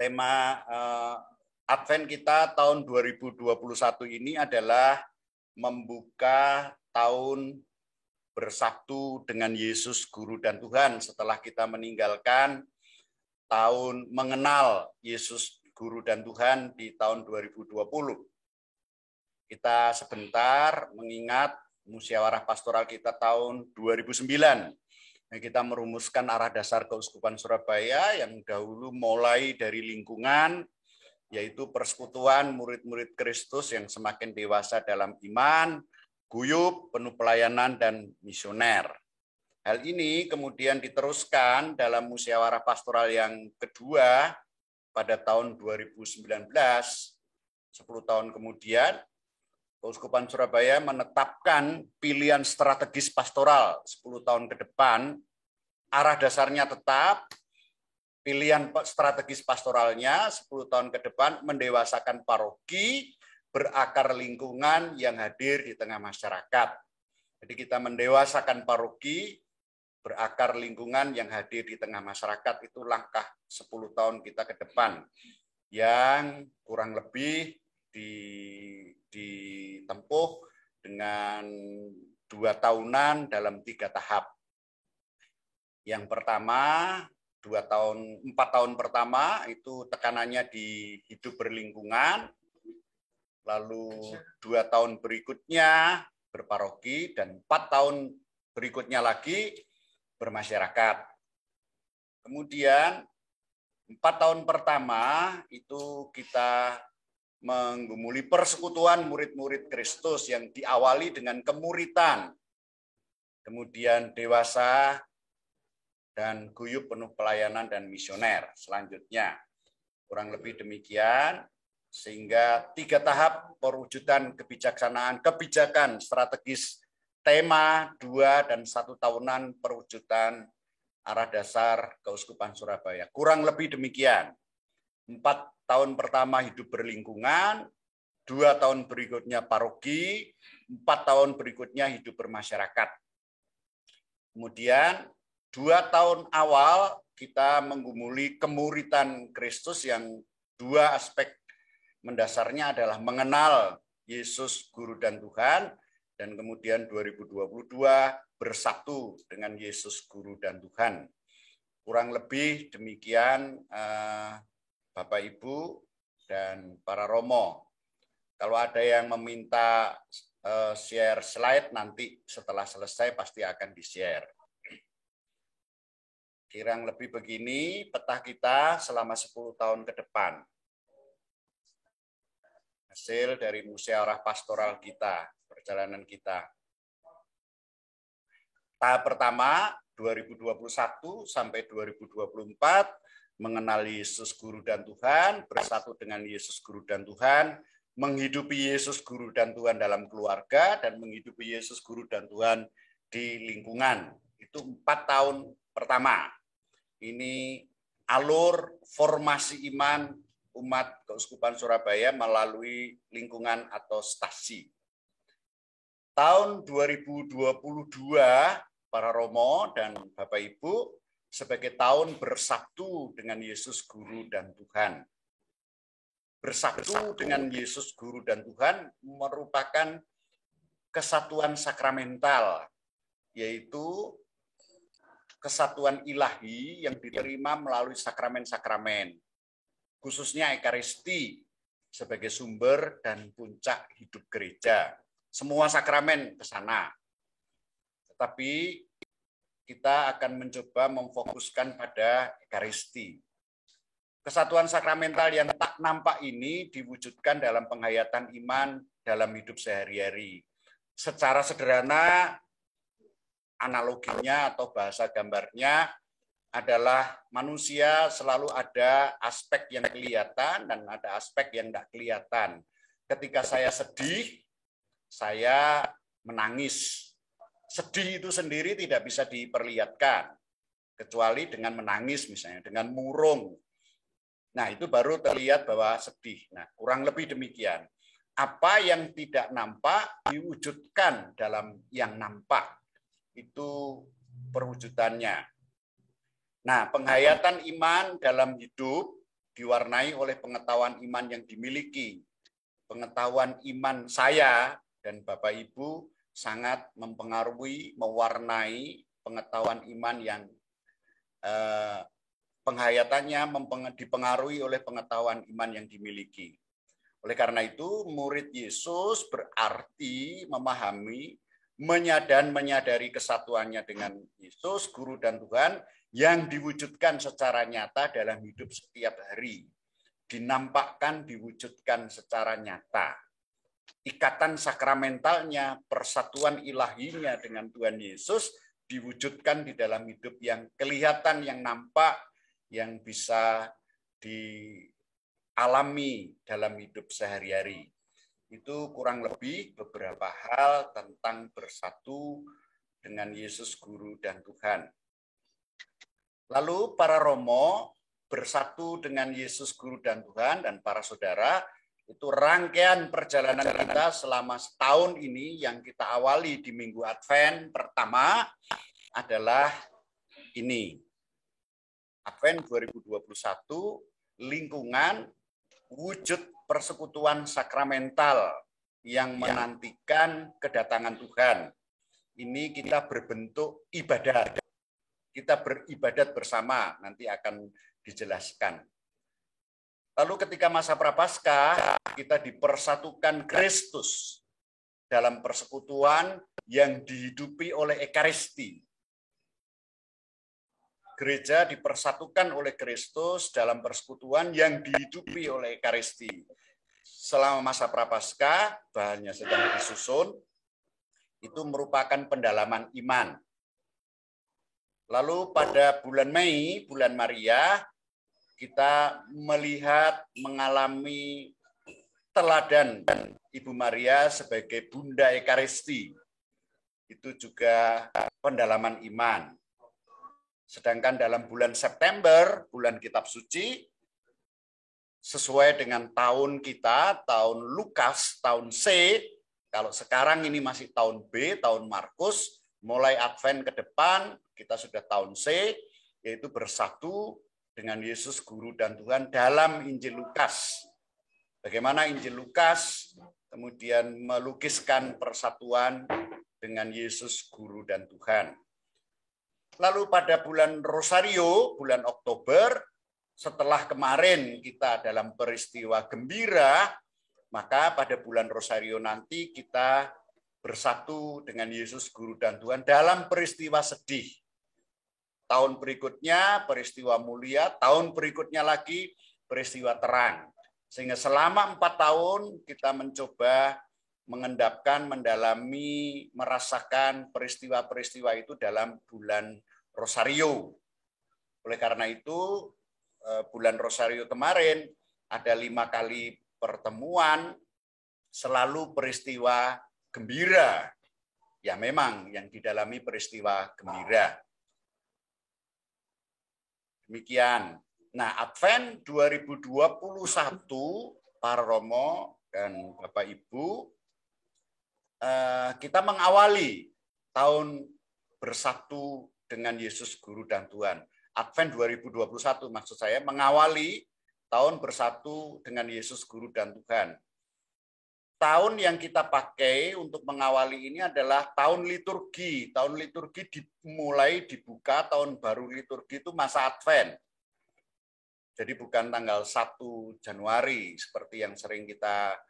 Tema Advent kita tahun 2021 ini adalah membuka tahun bersatu dengan Yesus Guru dan Tuhan setelah kita meninggalkan tahun mengenal Yesus Guru dan Tuhan di tahun 2020. Kita sebentar mengingat musyawarah pastoral kita tahun 2009. Kita merumuskan arah dasar Keuskupan Surabaya yang dahulu mulai dari lingkungan, yaitu persekutuan murid-murid Kristus yang semakin dewasa dalam iman, guyup, penuh pelayanan, dan misioner. Hal ini kemudian diteruskan dalam musyawarah pastoral yang kedua pada tahun 2019, 10 tahun kemudian, Keuskupan Surabaya menetapkan pilihan strategis pastoral 10 tahun ke depan. Arah dasarnya tetap, pilihan strategis pastoralnya 10 tahun ke depan mendewasakan paroki, berakar lingkungan yang hadir di tengah masyarakat. Jadi kita mendewasakan paroki, berakar lingkungan yang hadir di tengah masyarakat, itu langkah 10 tahun kita ke depan yang kurang lebih ditempuh dengan 2 tahunan dalam 3 tahap. Yang pertama, 4 tahun pertama itu tekanannya di hidup berlingkungan, lalu 2 tahun berikutnya berparoki, dan 4 tahun berikutnya lagi bermasyarakat. Kemudian 4 tahun pertama itu kita menggumuli persekutuan murid-murid Kristus yang diawali dengan kemuritan, kemudian dewasa, dan guyup penuh pelayanan dan misioner. Selanjutnya, kurang lebih demikian, sehingga 3 tahap perwujudan kebijakan strategis, tema 2 dan 1 tahunan perwujudan arah dasar Keuskupan Surabaya. Kurang lebih demikian. 4 tahun pertama hidup berlingkungan, 2 tahun berikutnya paroki, 4 tahun berikutnya hidup bermasyarakat. Kemudian 2 tahun awal kita menggumuli kemuritan Kristus yang 2 aspek mendasarnya adalah mengenal Yesus Guru dan Tuhan, dan kemudian 2022 bersatu dengan Yesus Guru dan Tuhan. Kurang lebih demikian Bapak Ibu dan para Romo. Kalau ada yang meminta share slide, nanti setelah selesai pasti akan di-share. Kurang lebih begini peta kita selama 10 tahun ke depan. Hasil dari musyawarah pastoral kita, perjalanan kita. Tahap pertama 2021 sampai 2024 mengenal Yesus Guru dan Tuhan, bersatu dengan Yesus Guru dan Tuhan, menghidupi Yesus Guru dan Tuhan dalam keluarga, dan menghidupi Yesus Guru dan Tuhan di lingkungan. Itu 4 tahun pertama. Ini alur formasi iman umat Keuskupan Surabaya melalui lingkungan atau stasi. Tahun 2022, para Romo dan Bapak Ibu, sebagai tahun bersatu dengan Yesus Guru dan Tuhan. Bersatu dengan Yesus Guru dan Tuhan merupakan kesatuan sakramental, yaitu kesatuan ilahi yang diterima melalui sakramen-sakramen, khususnya Ekaristi sebagai sumber dan puncak hidup gereja. Semua sakramen ke sana. Tetapi kita akan mencoba memfokuskan pada Ekaristi. Kesatuan sakramental yang tak nampak ini diwujudkan dalam penghayatan iman dalam hidup sehari-hari. Secara sederhana, analoginya atau bahasa gambarnya adalah manusia selalu ada aspek yang kelihatan dan ada aspek yang tidak kelihatan. Ketika saya sedih, saya menangis. Sedih itu sendiri tidak bisa diperlihatkan, kecuali dengan menangis misalnya, dengan murung. Nah, itu baru terlihat bahwa sedih. Nah, kurang lebih demikian. Apa yang tidak nampak diwujudkan dalam yang nampak. Itu perwujudannya. Nah, penghayatan iman dalam hidup diwarnai oleh pengetahuan iman yang dimiliki. Pengetahuan iman saya dan Bapak Ibu sangat mempengaruhi, mewarnai pengetahuan iman yang penghayatannya dipengaruhi oleh pengetahuan iman yang dimiliki. Oleh karena itu, murid Yesus berarti memahami, menyadari kesatuannya dengan Yesus, Guru dan Tuhan, yang diwujudkan secara nyata dalam hidup setiap hari. Dinampakkan, diwujudkan secara nyata. Ikatan sakramentalnya, persatuan ilahinya dengan Tuhan Yesus, diwujudkan di dalam hidup yang kelihatan, yang nampak, yang bisa dialami dalam hidup sehari-hari. Itu kurang lebih beberapa hal tentang bersatu dengan Yesus Guru dan Tuhan. Lalu para Romo bersatu dengan Yesus Guru dan Tuhan dan para saudara, itu rangkaian perjalanan kita selama setahun ini yang kita awali di Minggu Advent pertama adalah ini. Advent 2021, lingkungan wujud persekutuan sakramental yang menantikan kedatangan Tuhan. Ini kita berbentuk ibadah. Kita beribadat bersama, nanti akan dijelaskan. Lalu ketika masa Prapaskah, kita dipersatukan Kristus dalam persekutuan yang dihidupi oleh Ekaristi. Gereja dipersatukan oleh Kristus dalam persekutuan yang dihidupi oleh Ekaristi. Selama masa Prapaskah, bahannya sedang disusun, itu merupakan pendalaman iman. Lalu pada bulan Mei, bulan Maria, kita melihat, mengalami teladan Ibu Maria sebagai Bunda Ekaristi. Itu juga pendalaman iman. Sedangkan dalam bulan September, bulan Kitab Suci, sesuai dengan tahun kita, tahun Lukas, tahun C, kalau sekarang ini masih tahun B, tahun Markus, mulai Advent ke depan, kita sudah tahun C, yaitu bersatu dengan Yesus Guru dan Tuhan dalam Injil Lukas. Bagaimana Injil Lukas kemudian melukiskan persatuan dengan Yesus Guru dan Tuhan. Lalu pada bulan Rosario, bulan Oktober, setelah kemarin kita dalam peristiwa gembira, maka pada bulan Rosario nanti kita bersatu dengan Yesus Guru dan Tuhan dalam peristiwa sedih. Tahun berikutnya peristiwa mulia, tahun berikutnya lagi peristiwa terang. Sehingga selama 4 tahun kita mencoba mengendapkan, mendalami, merasakan peristiwa-peristiwa itu dalam bulan Rosario. Oleh karena itu, bulan Rosario kemarin ada 5 kali pertemuan, selalu peristiwa gembira. Ya memang yang didalami peristiwa gembira. Demikian. Nah, Advent 2021, para Romo dan Bapak Ibu, kita mengawali tahun bersatu dengan Yesus Guru dan Tuhan. Advent 2021 maksud saya mengawali tahun bersatu dengan Yesus Guru dan Tuhan. Tahun yang kita pakai untuk mengawali ini adalah tahun liturgi. Tahun liturgi dimulai dibuka, tahun baru liturgi itu masa Advent. Jadi bukan tanggal 1 Januari seperti yang sering kita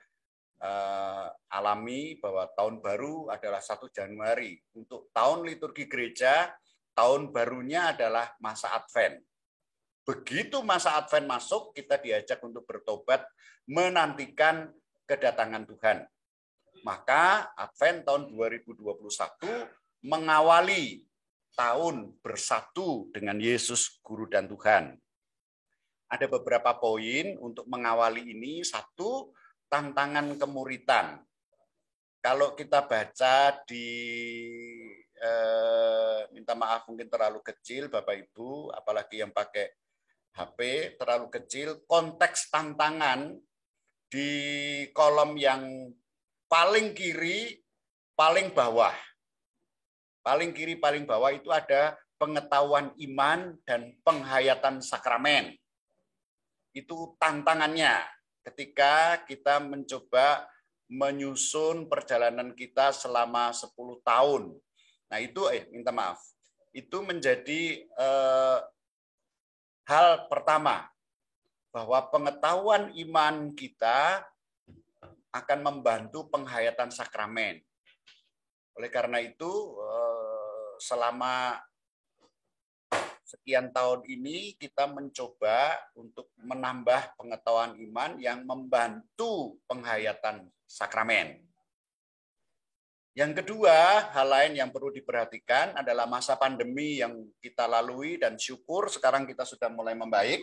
alami bahwa tahun baru adalah 1 Januari. Untuk tahun liturgi gereja, tahun barunya adalah masa Advent. Begitu masa Advent masuk, kita diajak untuk bertobat, menantikan kedatangan Tuhan. Maka Advent tahun 2021 mengawali tahun bersatu dengan Yesus Guru dan Tuhan. Ada beberapa poin untuk mengawali ini. 1, tantangan kemuritan. Kalau kita baca di, minta maaf mungkin terlalu kecil Bapak Ibu, apalagi yang pakai HP, terlalu kecil, konteks tantangan di kolom yang paling kiri, paling bawah. Paling kiri, paling bawah itu ada pengetahuan iman dan penghayatan sakramen. itu tantangannya ketika kita mencoba menyusun perjalanan kita selama 10 tahun. Nah itu, minta maaf, itu menjadi hal pertama, bahwa pengetahuan iman kita akan membantu penghayatan sakramen. Oleh karena itu, selama sekian tahun ini kita mencoba untuk menambah pengetahuan iman yang membantu penghayatan sakramen. Yang kedua, hal lain yang perlu diperhatikan adalah masa pandemi yang kita lalui, dan syukur sekarang kita sudah mulai membaik.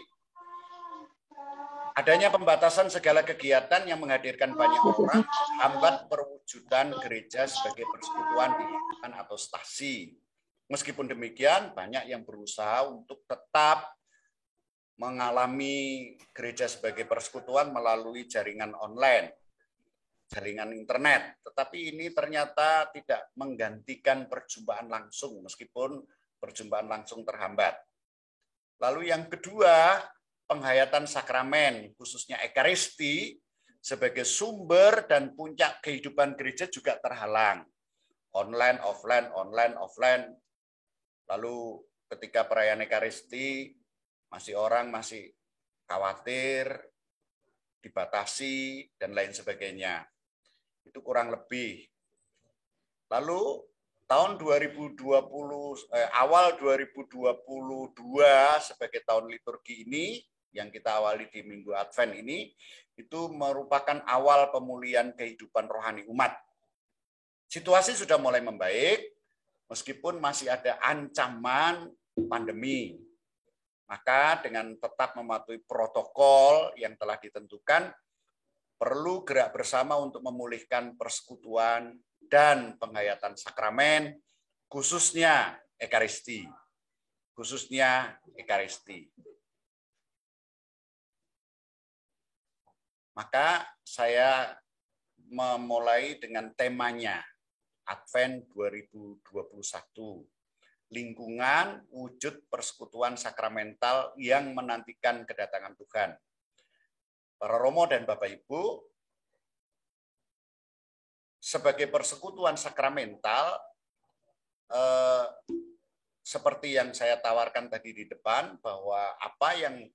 Adanya pembatasan segala kegiatan yang menghadirkan banyak orang menghambat perwujudan gereja sebagai persekutuan di lingkungan atau stasi. Meskipun demikian, banyak yang berusaha untuk tetap mengalami gereja sebagai persekutuan melalui jaringan online, jaringan internet. Tetapi ini ternyata tidak menggantikan perjumpaan langsung, meskipun perjumpaan langsung terhambat. Lalu yang kedua, penghayatan sakramen, khususnya Ekaristi, sebagai sumber dan puncak kehidupan gereja juga terhalang. Online, offline. Lalu ketika perayaan Ekaristi, orang masih khawatir, dibatasi, dan lain sebagainya. Itu kurang lebih. Lalu tahun 2020, awal 2022 sebagai tahun liturgi ini, yang kita awali di Minggu Advent ini, itu merupakan awal pemulihan kehidupan rohani umat. Situasi sudah mulai membaik, meskipun masih ada ancaman pandemi. Maka dengan tetap mematuhi protokol yang telah ditentukan, perlu gerak bersama untuk memulihkan persekutuan dan penghayatan sakramen, khususnya Ekaristi. Maka saya memulai dengan temanya Advent 2021. Lingkungan wujud persekutuan sakramental yang menantikan kedatangan Tuhan. Para Romo dan Bapak Ibu, sebagai persekutuan sakramental, seperti yang saya tawarkan tadi di depan, bahwa apa yang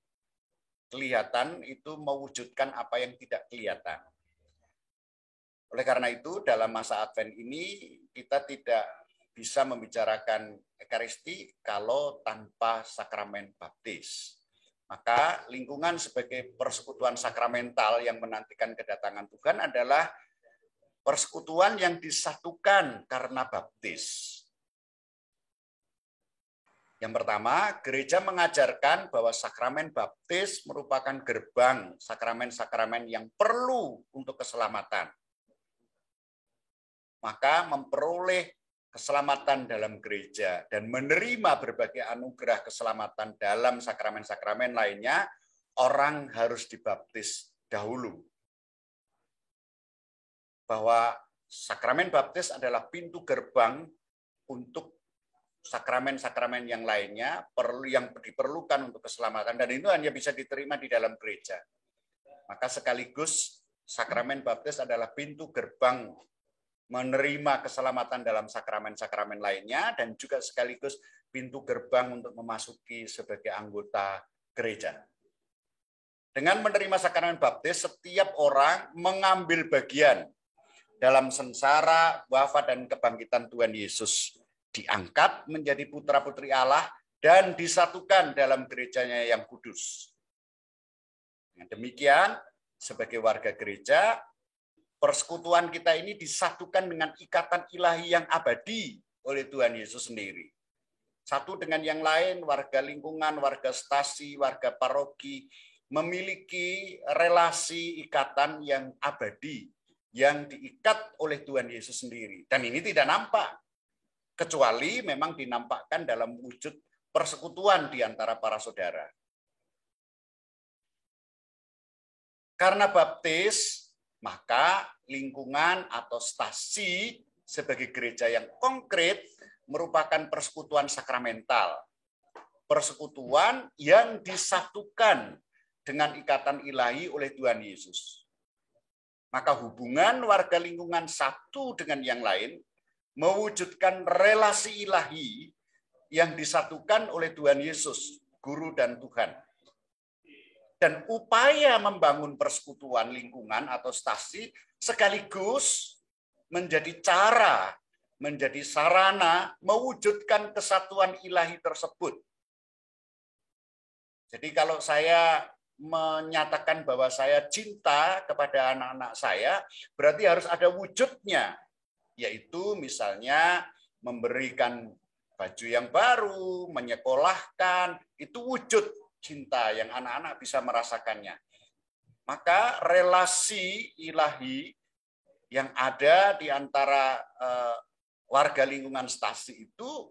kelihatan itu mewujudkan apa yang tidak kelihatan. Oleh karena itu, dalam masa Advent ini kita tidak bisa membicarakan Ekaristi kalau tanpa sakramen baptis. Maka lingkungan sebagai persekutuan sakramental yang menantikan kedatangan Tuhan adalah persekutuan yang disatukan karena baptis. Yang pertama, gereja mengajarkan bahwa sakramen baptis merupakan gerbang sakramen-sakramen yang perlu untuk keselamatan. Maka memperoleh keselamatan dalam gereja dan menerima berbagai anugerah keselamatan dalam sakramen-sakramen lainnya, orang harus dibaptis dahulu. Bahwa sakramen baptis adalah pintu gerbang untuk sakramen-sakramen yang lainnya yang diperlukan untuk keselamatan, dan itu hanya bisa diterima di dalam gereja. Maka sekaligus sakramen baptis adalah pintu gerbang menerima keselamatan dalam sakramen-sakramen lainnya, dan juga sekaligus pintu gerbang untuk memasuki sebagai anggota gereja. Dengan menerima sakramen baptis, setiap orang mengambil bagian dalam sengsara, wafat, dan kebangkitan Tuhan Yesus. Diangkat menjadi putra-putri Allah dan disatukan dalam gerejanya yang kudus. Dengan demikian, sebagai warga gereja, persekutuan kita ini disatukan dengan ikatan ilahi yang abadi oleh Tuhan Yesus sendiri. Satu dengan yang lain, warga lingkungan, warga stasi, warga paroki, memiliki relasi ikatan yang abadi, yang diikat oleh Tuhan Yesus sendiri. Dan ini tidak nampak, kecuali memang dinampakkan dalam wujud persekutuan di antara para saudara. Karena baptis, maka lingkungan atau stasi sebagai gereja yang konkret merupakan persekutuan sakramental. Persekutuan yang disatukan dengan ikatan ilahi oleh Tuhan Yesus. Maka hubungan warga lingkungan satu dengan yang lain mewujudkan relasi ilahi yang disatukan oleh Tuhan Yesus, Guru dan Tuhan. Dan upaya membangun persekutuan lingkungan atau stasi sekaligus menjadi cara, menjadi sarana mewujudkan kesatuan ilahi tersebut. Jadi kalau saya menyatakan bahwa saya cinta kepada anak-anak saya, berarti harus ada wujudnya, yaitu misalnya memberikan baju yang baru, menyekolahkan, itu wujud cinta yang anak-anak bisa merasakannya. Maka relasi ilahi yang ada di antara warga lingkungan stasi itu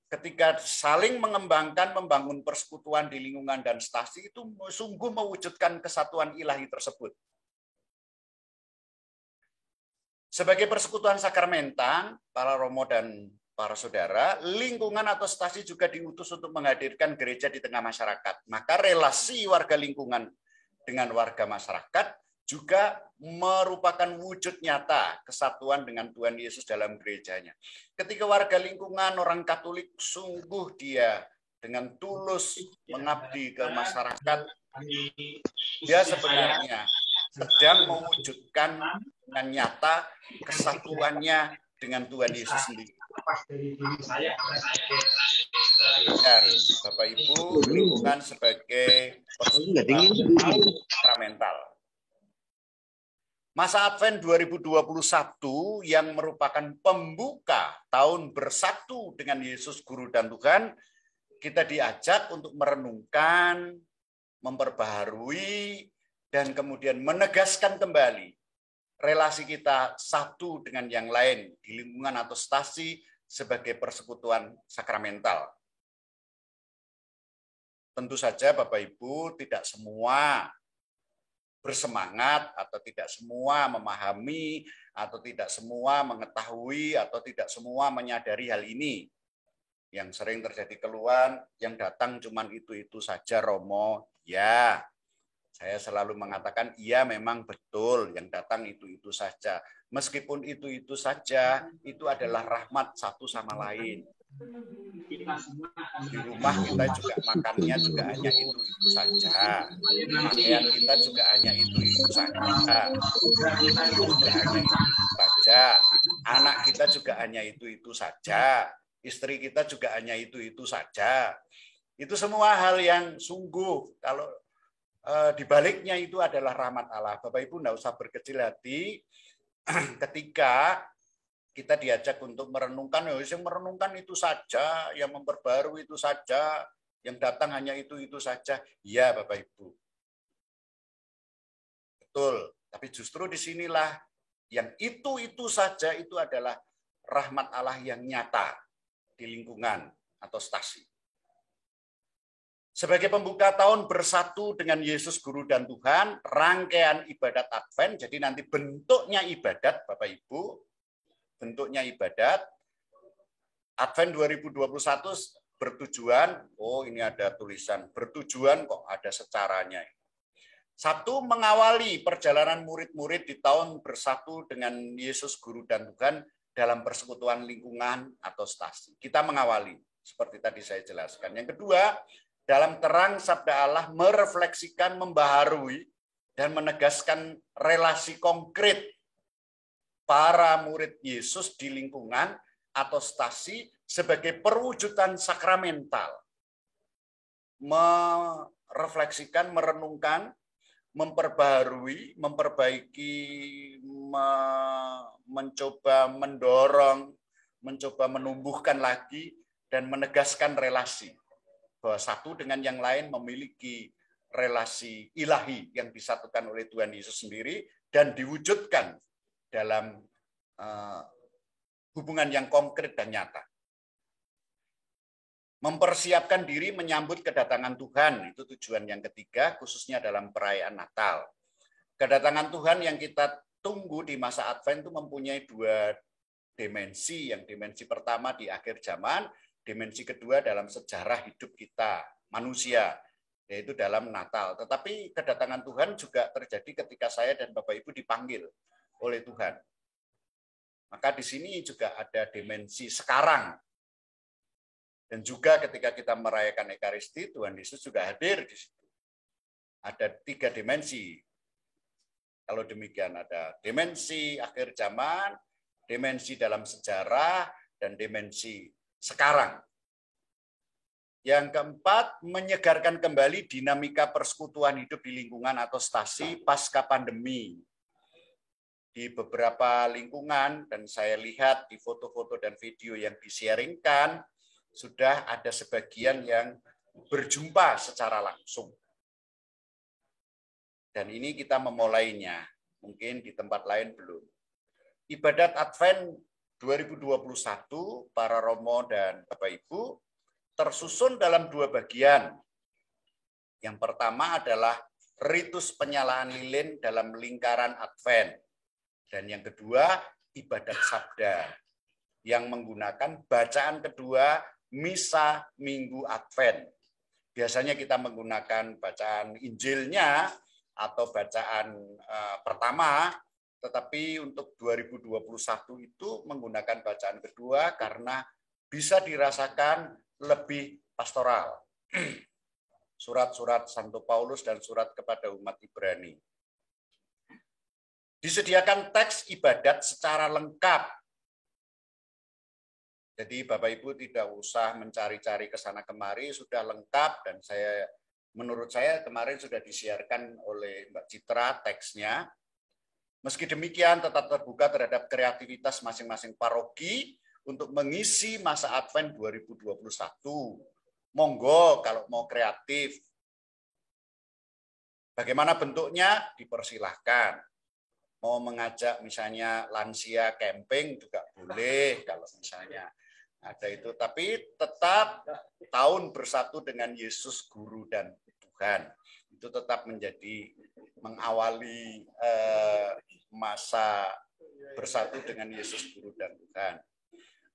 ketika saling mengembangkan, membangun persekutuan di lingkungan dan stasi itu sungguh mewujudkan kesatuan ilahi tersebut. Sebagai persekutuan sakramental, para romo dan para saudara, lingkungan atau stasi juga diutus untuk menghadirkan gereja di tengah masyarakat. Maka relasi warga lingkungan dengan warga masyarakat juga merupakan wujud nyata kesatuan dengan Tuhan Yesus dalam gerejanya. Ketika warga lingkungan orang Katolik sungguh dia dengan tulus mengabdi ke masyarakat, dia sebenarnya sedang mewujudkan dengan nyata kesatuannya dengan Tuhan Yesus sendiri. Dan Bapak Ibu, lingkungan sebagai persekutuan sakramental. Masa Advent 2021 yang merupakan pembuka tahun bersatu dengan Yesus Guru dan Tuhan, kita diajak untuk merenungkan, memperbaharui, dan kemudian menegaskan kembali relasi kita satu dengan yang lain di lingkungan atau stasi sebagai persekutuan sakramental. Tentu saja Bapak Ibu tidak semua bersemangat atau tidak semua memahami atau tidak semua mengetahui atau tidak semua menyadari hal ini. Yang sering terjadi keluhan, yang datang cuman itu-itu saja Romo. Ya, saya selalu mengatakan iya memang betul yang datang itu-itu saja. Meskipun itu-itu saja, itu adalah rahmat satu sama lain. Di rumah kita juga makannya juga hanya itu-itu saja. Pakaian kita juga hanya itu-itu saja. Juga hanya itu-itu saja. Anak kita juga hanya itu-itu saja. Istri kita juga hanya itu-itu saja. Itu semua hal yang sungguh kalau di baliknya itu adalah rahmat Allah. Bapak Ibu tidak usah berkecil hati ketika kita diajak untuk merenungkan, yang merenungkan itu saja, yang memperbarui itu saja, yang datang hanya itu saja. Ya Bapak Ibu. Betul, tapi justru disinilah yang itu saja itu adalah rahmat Allah yang nyata di lingkungan atau stasi. Sebagai pembuka tahun bersatu dengan Yesus Guru dan Tuhan, rangkaian ibadat Advent, jadi nanti bentuknya ibadat, Bapak Ibu, bentuknya ibadat, Advent 2021 bertujuan, oh ini ada tulisan, bertujuan kok ada secaranya. Satu, mengawali perjalanan murid-murid di tahun bersatu dengan Yesus Guru dan Tuhan dalam persekutuan lingkungan atau stasi. Kita mengawali, seperti tadi saya jelaskan. Yang kedua, dalam terang sabda Allah merefleksikan, membaharui, dan menegaskan relasi konkret para murid Yesus di lingkungan atau stasi sebagai perwujudan sakramental. Merefleksikan, merenungkan, memperbaharui, memperbaiki, mencoba mendorong, mencoba menumbuhkan lagi, dan menegaskan relasi. Bahwa satu dengan yang lain memiliki relasi ilahi yang disatukan oleh Tuhan Yesus sendiri dan diwujudkan dalam hubungan yang konkret dan nyata. Mempersiapkan diri menyambut kedatangan Tuhan, itu tujuan yang ketiga, khususnya dalam perayaan Natal. Kedatangan Tuhan yang kita tunggu di masa Advent itu mempunyai dua dimensi. Yang dimensi pertama di akhir zaman, dimensi kedua dalam sejarah hidup kita, manusia. yaitu dalam Natal. Tetapi kedatangan Tuhan juga terjadi ketika saya dan Bapak Ibu dipanggil oleh Tuhan. Maka di sini juga ada dimensi sekarang. Dan juga ketika kita merayakan Ekaristi, Tuhan Yesus juga hadir di situ. Ada 3 dimensi. Kalau demikian ada dimensi akhir zaman, dimensi dalam sejarah, dan dimensi sekarang. Yang keempat, menyegarkan kembali dinamika persekutuan hidup di lingkungan atau stasi pasca pandemi. Di beberapa lingkungan, dan saya lihat di foto-foto dan video yang di-sharingkan, sudah ada sebagian yang berjumpa secara langsung. Dan ini kita memulainya, mungkin di tempat lain belum. Ibadat Advent 2021, para Romo dan Bapak Ibu, tersusun dalam 2 bagian. Yang pertama adalah ritus penyalaan lilin dalam lingkaran Advent. Dan yang kedua, ibadat sabda yang menggunakan bacaan kedua Misa Minggu Advent. Biasanya kita menggunakan bacaan Injilnya atau bacaan pertama, tetapi untuk 2021 itu menggunakan bacaan kedua karena bisa dirasakan lebih pastoral. Surat-surat Santo Paulus dan surat kepada umat Ibrani. Disediakan teks ibadat secara lengkap. Jadi Bapak Ibu tidak usah mencari-cari ke sana kemari, sudah lengkap, dan menurut saya kemarin sudah disiarkan oleh Mbak Citra teksnya. Meski demikian tetap terbuka terhadap kreativitas masing-masing paroki untuk mengisi masa Advent 2021. Monggo kalau mau kreatif. Bagaimana bentuknya? Dipersilahkan. Mau mengajak misalnya lansia camping juga boleh kalau misalnya ada itu. Tapi tetap tahun bersatu dengan Yesus Guru dan Tuhan. Itu tetap menjadi mengawali masa bersatu dengan Yesus Guru dan Tuhan.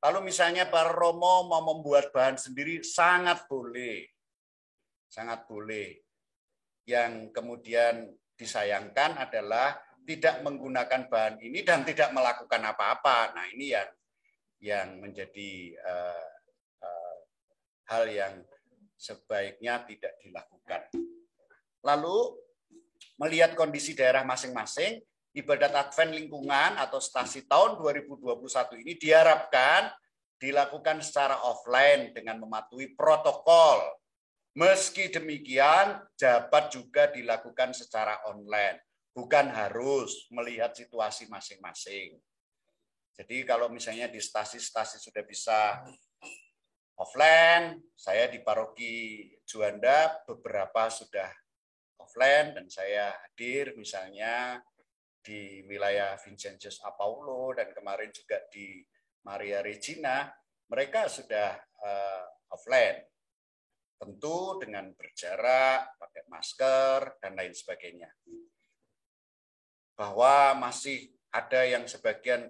Lalu misalnya para Romo mau membuat bahan sendiri, sangat boleh. Sangat boleh. Yang kemudian disayangkan adalah tidak menggunakan bahan ini dan tidak melakukan apa-apa. Nah ini yang menjadi hal yang sebaiknya tidak dilakukan. Lalu melihat kondisi daerah masing-masing, ibadat Advent lingkungan atau stasi tahun 2021 ini diharapkan dilakukan secara offline dengan mematuhi protokol. Meski demikian, dapat juga dilakukan secara online. Bukan harus melihat situasi masing-masing. Jadi kalau misalnya di stasi-stasi sudah bisa offline, saya di paroki Juanda beberapa sudah offline, dan saya hadir misalnya di wilayah Vincentius Apaulo dan kemarin juga di Maria Regina, mereka sudah offline. Tentu dengan berjarak, pakai masker, dan lain sebagainya. Bahwa masih ada yang sebagian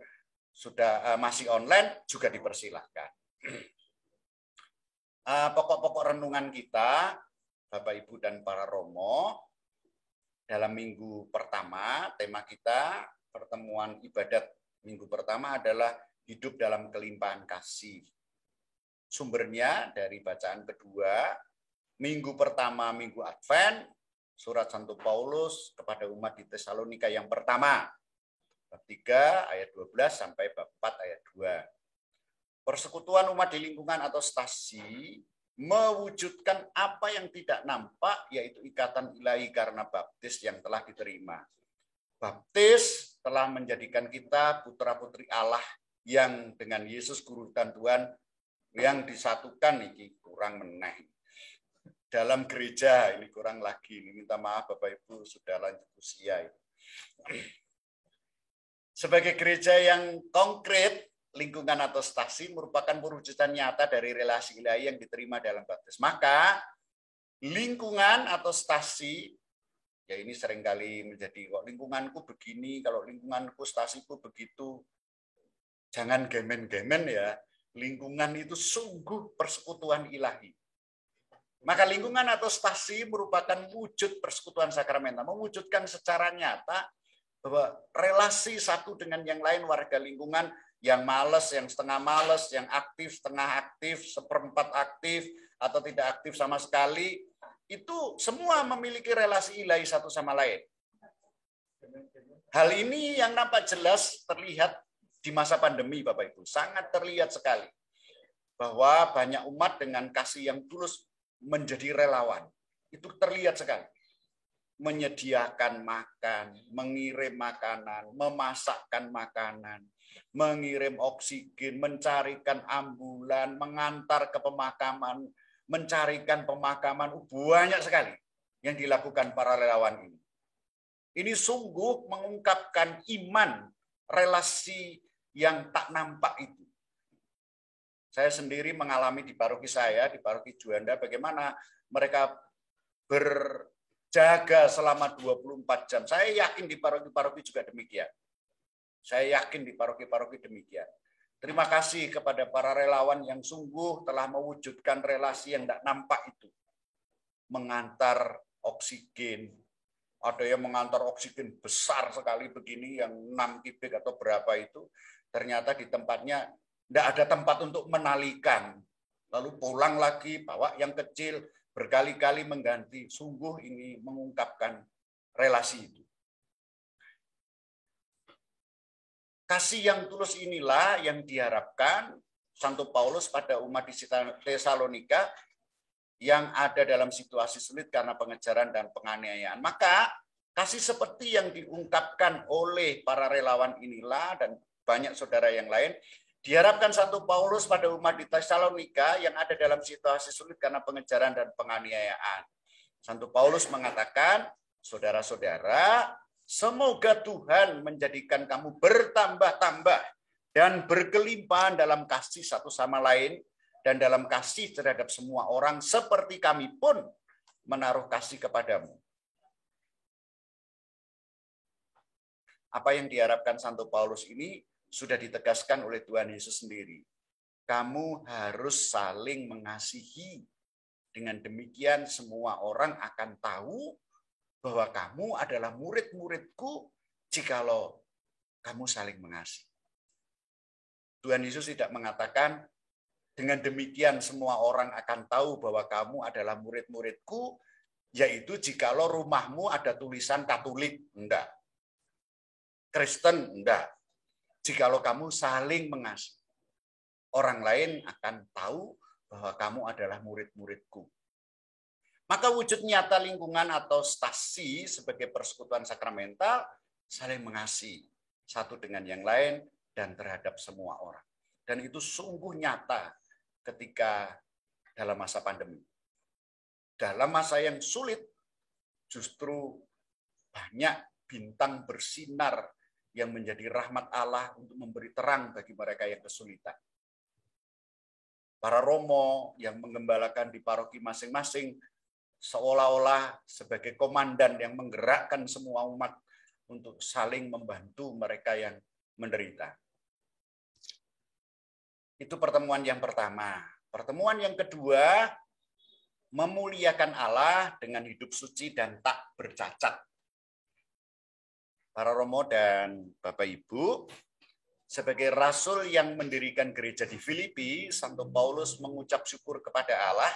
sudah masih online juga dipersilahkan. Pokok-pokok renungan kita, Bapak Ibu dan para Romo, dalam minggu pertama, tema kita pertemuan ibadat minggu pertama adalah hidup dalam kelimpahan kasih. Sumbernya dari bacaan kedua, minggu pertama minggu Advent, surat Santo Paulus kepada umat di Tesalonika yang pertama, bab 3 ayat 12 sampai bab 4 ayat 2. Persekutuan umat di lingkungan atau stasi mewujudkan apa yang tidak nampak, yaitu ikatan ilahi karena baptis yang telah diterima. Baptis telah menjadikan kita putra-putri Allah yang dengan Yesus Guru dan Tuhan yang disatukan. Ini kurang meneh. Dalam gereja ini kurang lagi. Ini minta maaf Bapak Ibu sudah lanjut usia. Sebagai gereja yang konkret, lingkungan atau stasi merupakan perwujudan nyata dari relasi ilahi yang diterima dalam baptis. Maka lingkungan atau stasi, ya ini seringkali menjadi kok lingkunganku begini, kalau lingkunganku stasiku begitu. Jangan gemen-gemen ya. Lingkungan itu sungguh persekutuan ilahi. Maka lingkungan atau stasi merupakan wujud persekutuan sakramental, mewujudkan secara nyata bahwa relasi satu dengan yang lain warga lingkungan, yang males, yang setengah males, yang aktif, setengah aktif, seperempat aktif, atau tidak aktif sama sekali, itu semua memiliki relasi ilahi satu sama lain. Hal ini yang nampak jelas terlihat di masa pandemi, Bapak Ibu. Sangat terlihat sekali bahwa banyak umat dengan kasih yang tulus menjadi relawan. Itu terlihat sekali. Menyediakan makan, mengirim makanan, memasakkan makanan, mengirim oksigen, mencarikan ambulan, mengantar ke pemakaman, mencarikan pemakaman. Banyak sekali yang dilakukan para relawan ini. Ini sungguh mengungkapkan iman, relasi yang tak nampak itu. Saya sendiri mengalami di paroki saya, di paroki Juanda, bagaimana mereka berjaga selama 24 jam. Saya yakin di paroki-paroki juga demikian. Saya yakin di paroki-paroki demikian. Terima kasih kepada para relawan yang sungguh telah mewujudkan relasi yang tidak nampak itu. Mengantar oksigen. Ada yang mengantar oksigen besar sekali begini, yang 6 kubik atau berapa itu. Ternyata di tempatnya tidak ada tempat untuk menalikan. Lalu pulang lagi, bawa yang kecil, berkali-kali mengganti. Sungguh ini mengungkapkan relasi itu. Kasih yang tulus inilah yang diharapkan Santo Paulus pada umat di Tesalonika yang ada dalam situasi sulit karena pengejaran dan penganiayaan. Maka kasih seperti yang diungkapkan oleh para relawan inilah dan banyak saudara yang lain, diharapkan Santo Paulus pada umat di Tesalonika yang ada dalam situasi sulit karena pengejaran dan penganiayaan. Santo Paulus mengatakan, saudara-saudara, semoga Tuhan menjadikan kamu bertambah-tambah dan berkelimpahan dalam kasih satu sama lain dan dalam kasih terhadap semua orang, seperti kami pun menaruh kasih kepadamu. Apa yang diharapkan Santo Paulus ini sudah ditegaskan oleh Tuhan Yesus sendiri. Kamu harus saling mengasihi. Dengan demikian semua orang akan tahu bahwa kamu adalah murid-muridku jikalau kamu saling mengasihi. Tuhan Yesus tidak mengatakan dengan demikian semua orang akan tahu bahwa kamu adalah murid-muridku, yaitu jikalau rumahmu ada tulisan Katolik. Enggak. Kristen. Enggak. Jikalau kamu saling mengasihi, orang lain akan tahu bahwa kamu adalah murid-muridku. Maka wujud nyata lingkungan atau stasi sebagai persekutuan sakramental saling mengasihi satu dengan yang lain dan terhadap semua orang. Dan itu sungguh nyata ketika dalam masa pandemi. Dalam masa yang sulit justru banyak bintang bersinar yang menjadi rahmat Allah untuk memberi terang bagi mereka yang kesulitan. Para romo yang menggembalakan di paroki masing-masing seolah-olah sebagai komandan yang menggerakkan semua umat untuk saling membantu mereka yang menderita. Itu pertemuan yang pertama. Pertemuan yang kedua, memuliakan Allah dengan hidup suci dan tak bercacat. Para romo dan Bapak Ibu, sebagai rasul yang mendirikan gereja di Filipi, Santo Paulus mengucap syukur kepada Allah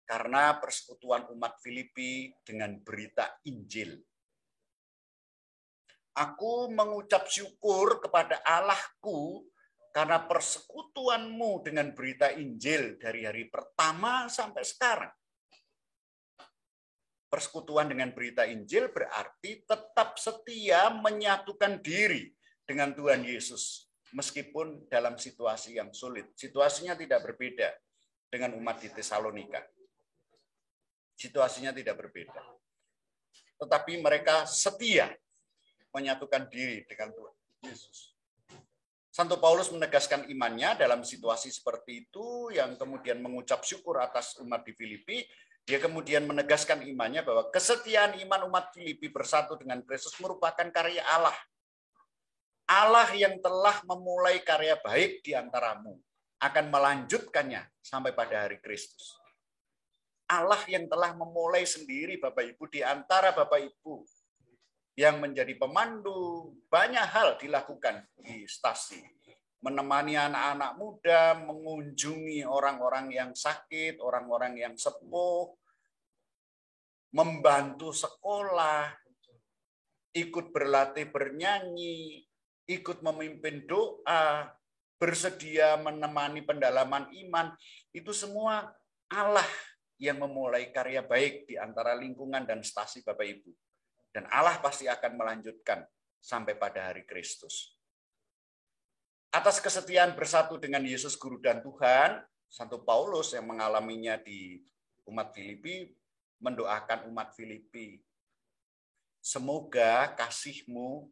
karena persekutuan umat Filipi dengan berita Injil. Aku mengucap syukur kepada Allahku karena persekutuanmu dengan berita Injil dari hari pertama sampai sekarang. Persekutuan dengan berita Injil berarti tetap setia menyatukan diri dengan Tuhan Yesus meskipun dalam situasi yang sulit. Situasinya tidak berbeda dengan umat di Tesalonika. Situasinya tidak berbeda. Tetapi mereka setia menyatukan diri dengan Tuhan Yesus. Santo Paulus menegaskan imannya dalam situasi seperti itu, yang kemudian mengucap syukur atas umat di Filipi. Dia kemudian menegaskan imannya bahwa kesetiaan iman umat Filipi bersatu dengan Kristus merupakan karya Allah. Allah yang telah memulai karya baik di antaramu akan melanjutkannya sampai pada hari Kristus. Allah yang telah memulai sendiri Bapak Ibu di antara Bapak Ibu yang menjadi pemandu, banyak hal dilakukan di stasi. Menemani anak-anak muda, mengunjungi orang-orang yang sakit, orang-orang yang sepuh, membantu sekolah, ikut berlatih bernyanyi, ikut memimpin doa, bersedia menemani pendalaman iman. Itu semua Allah yang memulai karya baik di antara lingkungan dan stasi Bapak Ibu. Dan Allah pasti akan melanjutkan sampai pada hari Kristus. Atas kesetiaan bersatu dengan Yesus Guru dan Tuhan, Santo Paulus yang mengalaminya di umat Filipi, mendoakan umat Filipi, semoga kasih-Mu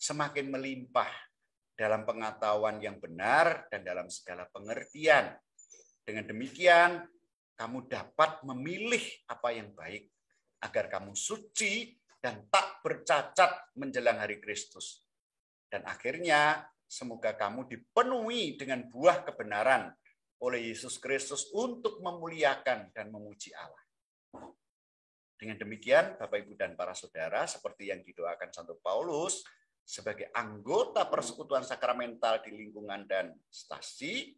semakin melimpah dalam pengetahuan yang benar dan dalam segala pengertian. Dengan demikian, kamu dapat memilih apa yang baik, agar kamu suci dan tak bercacat menjelang hari Kristus. Dan akhirnya, semoga kamu dipenuhi dengan buah kebenaran oleh Yesus Kristus untuk memuliakan dan memuji Allah. Dengan demikian, Bapak, Ibu, dan para saudara, seperti yang didoakan Santo Paulus, sebagai anggota persekutuan sakramental di lingkungan dan stasi,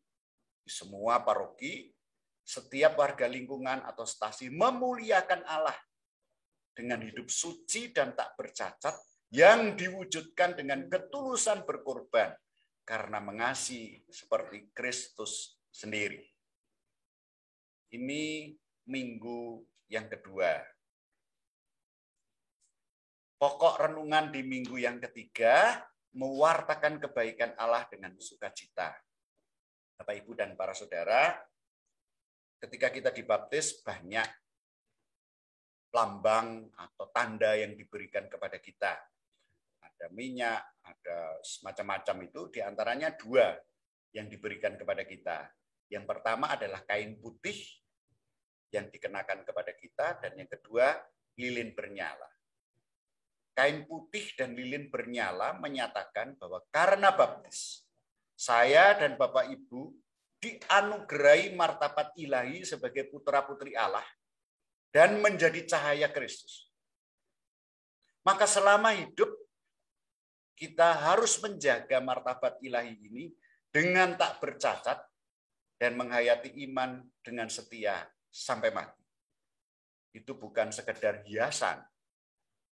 di semua paroki, setiap warga lingkungan atau stasi memuliakan Allah dengan hidup suci dan tak bercacat, yang diwujudkan dengan ketulusan berkorban karena mengasihi seperti Kristus sendiri. Ini minggu yang kedua. Pokok renungan di minggu yang ketiga, mewartakan kebaikan Allah dengan sukacita. Bapak, Ibu, dan para saudara, ketika kita dibaptis, banyak lambang atau tanda yang diberikan kepada kita. Ada minyak, ada macam-macam itu, diantaranya dua yang diberikan kepada kita. Yang pertama adalah kain putih yang dikenakan kepada kita, dan yang kedua lilin bernyala. Kain putih dan lilin bernyala menyatakan bahwa karena baptis, saya dan Bapak Ibu dianugerahi martabat ilahi sebagai putra-putri Allah dan menjadi cahaya Kristus. Maka selama hidup, kita harus menjaga martabat ilahi ini dengan tak bercacat dan menghayati iman dengan setia sampai mati. Itu bukan sekedar hiasan,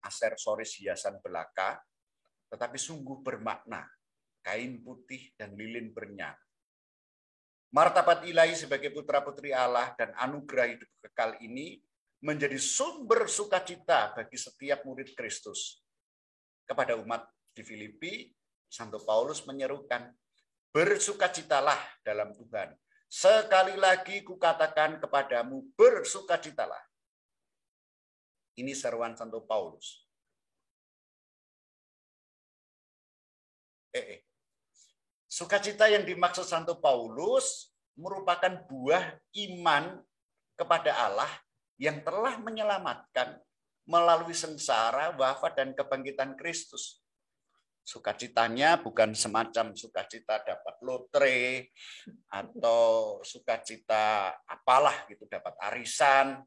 aksesoris hiasan belaka, tetapi sungguh bermakna, kain putih dan lilin bernyala. Martabat ilahi sebagai putra-putri Allah dan anugerah hidup kekal ini menjadi sumber sukacita bagi setiap murid Kristus. Kepada umat di Filipi, Santo Paulus menyerukan, bersukacitalah dalam Tuhan. Sekali lagi kukatakan kepadamu, bersukacitalah. Ini seruan Santo Paulus. Sukacita yang dimaksud Santo Paulus merupakan buah iman kepada Allah yang telah menyelamatkan melalui sengsara, wafat, dan kebangkitan Kristus. Sukacitanya bukan semacam sukacita dapat lotre atau sukacita apalah gitu, dapat arisan,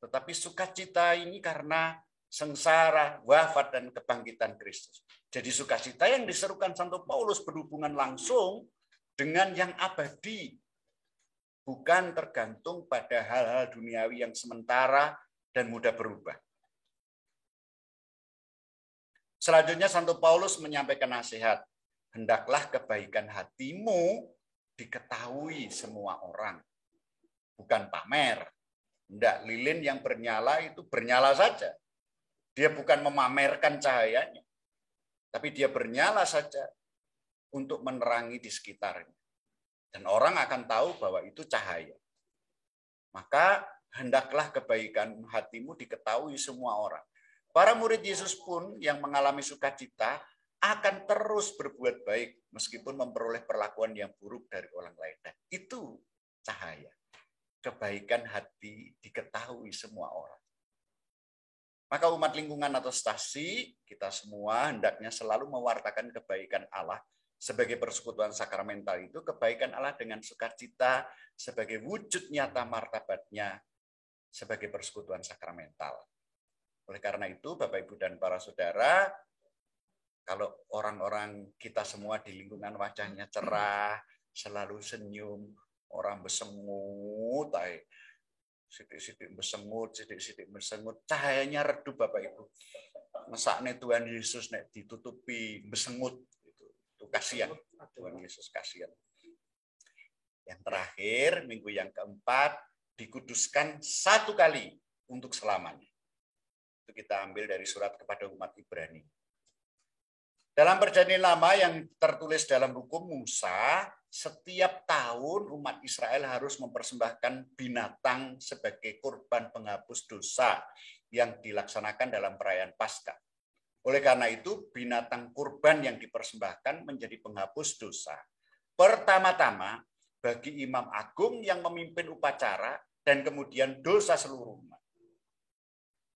tetapi sukacita ini karena sengsara, wafat, dan kebangkitan Kristus. Jadi sukacita yang diserukan Santo Paulus berhubungan langsung dengan yang abadi, bukan tergantung pada hal-hal duniawi yang sementara dan mudah berubah. Selanjutnya Santo Paulus menyampaikan nasihat, hendaklah kebaikan hatimu diketahui semua orang, bukan pamer. Hendak lilin yang bernyala itu bernyala saja. Dia bukan memamerkan cahayanya, tapi dia bernyala saja untuk menerangi di sekitarnya. Dan orang akan tahu bahwa itu cahaya. Maka hendaklah kebaikan hatimu diketahui semua orang. Para murid Yesus pun yang mengalami sukacita akan terus berbuat baik meskipun memperoleh perlakuan yang buruk dari orang lain. Dan itu cahaya. Kebaikan hati diketahui semua orang. Maka umat lingkungan atau stasi, kita semua hendaknya selalu mewartakan kebaikan Allah sebagai persekutuan sakramental itu, kebaikan Allah dengan sukacita sebagai wujud nyata martabatnya sebagai persekutuan sakramental. Oleh karena itu, Bapak, Ibu, dan para saudara, kalau orang-orang kita semua di lingkungan wajahnya cerah, selalu senyum, orang besengut, sidik-sidik besengut, cahayanya redup, Bapak, Ibu. Mesakne Tuhan Yesus nek ditutupi besengut, itu kasihan. Tuhan Yesus kasihan. Yang terakhir, minggu yang keempat, dikuduskan 1 kali untuk selamanya. Itu kita ambil dari surat kepada umat Ibrani. Dalam Perjanjian Lama yang tertulis dalam hukum Musa, setiap tahun umat Israel harus mempersembahkan binatang sebagai kurban penghapus dosa yang dilaksanakan dalam perayaan Paskah. Oleh karena itu, binatang kurban yang dipersembahkan menjadi penghapus dosa. Pertama-tama, bagi imam agung yang memimpin upacara dan kemudian dosa seluruh umat.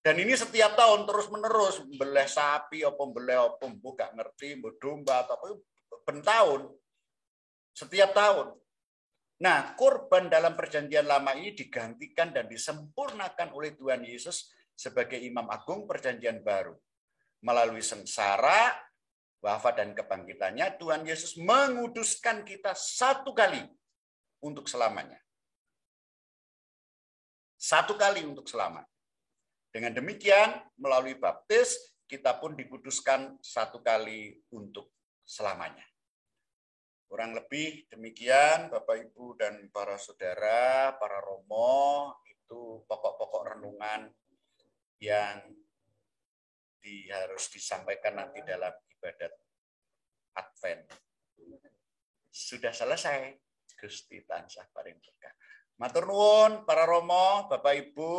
Dan ini setiap tahun terus-menerus, beleh sapi, beleh gak ngerti, domba, atau apa, ben tahun. Setiap tahun. Nah, kurban dalam Perjanjian Lama ini digantikan dan disempurnakan oleh Tuhan Yesus sebagai imam agung Perjanjian Baru. Melalui sengsara, wafat, dan kebangkitannya, Tuhan Yesus menguduskan kita 1 kali untuk selamanya. 1 kali untuk selamanya. Dengan demikian, melalui baptis, kita pun dikuduskan 1 kali untuk selamanya. Kurang lebih demikian, Bapak, Ibu, dan para saudara, para romo, itu pokok-pokok renungan yang harus disampaikan nanti dalam ibadat Advent. Sudah selesai. Gusti tansah paring berkah. Matur nuwun para romo, Bapak, Ibu,